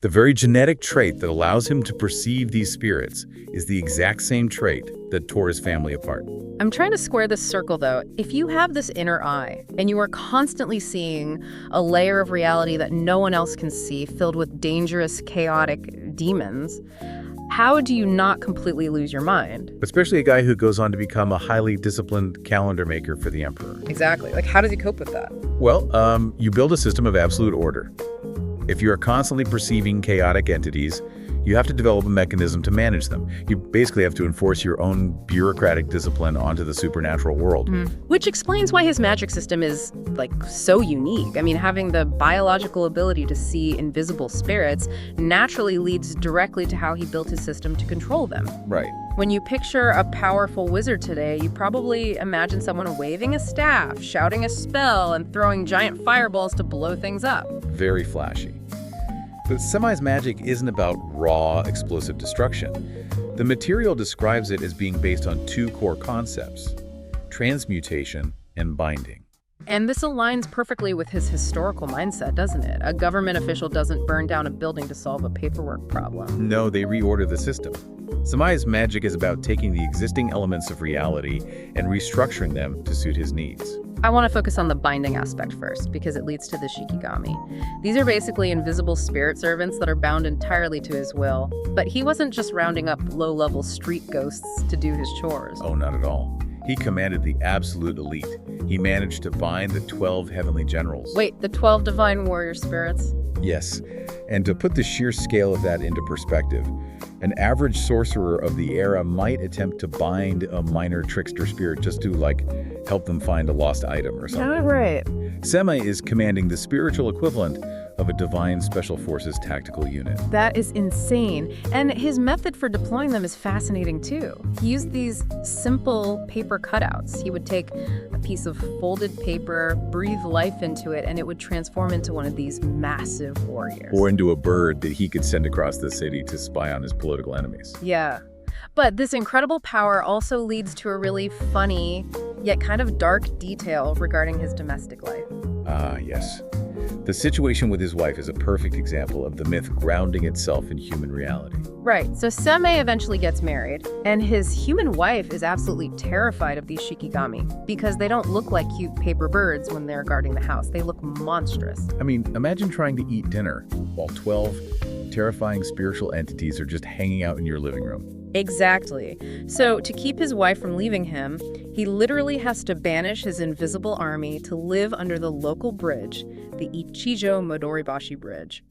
The very genetic trait that allows him to perceive these spirits is the exact same trait that tore his family apart. I'm trying to square this circle, though. If you have this inner eye, and you are constantly seeing a layer of reality that no one else can see, filled with dangerous, chaotic demons, how do you not completely lose your mind? Especially a guy who goes on to become a highly disciplined calendar maker for the emperor. Exactly. Like, how does he cope with that? Well, you build a system of absolute order. If you are constantly perceiving chaotic entities, you have to develop a mechanism to manage them. You basically have to enforce your own bureaucratic discipline onto the supernatural world. Which explains why his magic system is, like, so unique. I mean, having the biological ability to see invisible spirits naturally leads directly to how he built his system to control them. Right. When you picture a powerful wizard today, you probably imagine someone waving a staff, shouting a spell, and throwing giant fireballs to blow things up. Very flashy. But Seimei's magic isn't about raw, explosive destruction. The material describes it as being based on two core concepts: transmutation and binding. And this aligns perfectly with his historical mindset, doesn't it? A government official doesn't burn down a building to solve a paperwork problem. No, they reorder the system. Seimei's magic is about taking the existing elements of reality and restructuring them to suit his needs. I want to focus on the binding aspect first, because it leads to the shikigami. These are basically invisible spirit servants that are bound entirely to his will. But he wasn't just rounding up low-level street ghosts to do his chores. Oh, not at all. He commanded the absolute elite. He managed to bind the 12 heavenly generals. Wait, the 12 divine warrior spirits? Yes, and to put the sheer scale of that into perspective, an average sorcerer of the era might attempt to bind a minor trickster spirit just to, like, help them find a lost item or something. Yeah, right. Seimei is commanding the spiritual equivalent of a divine special forces tactical unit. That is insane. And his method for deploying them is fascinating, too. He used these simple paper cutouts. He would take a piece of folded paper, breathe life into it, and it would transform into one of these massive warriors. Or into a bird that he could send across the city to spy on his political enemies. Yeah. But this incredible power also leads to a really funny, yet kind of dark detail regarding his domestic life. Ah, yes. The situation with his wife is a perfect example of the myth grounding itself in human reality. Right, so Seimei eventually gets married, and his human wife is absolutely terrified of these shikigami because they don't look like cute paper birds when they're guarding the house. They look monstrous. I mean, imagine trying to eat dinner while 12 terrifying spiritual entities are just hanging out in your living room. Exactly. So to keep his wife from leaving him, he literally has to banish his invisible army to live under the local bridge, the Ichijo Midoribashi Bridge.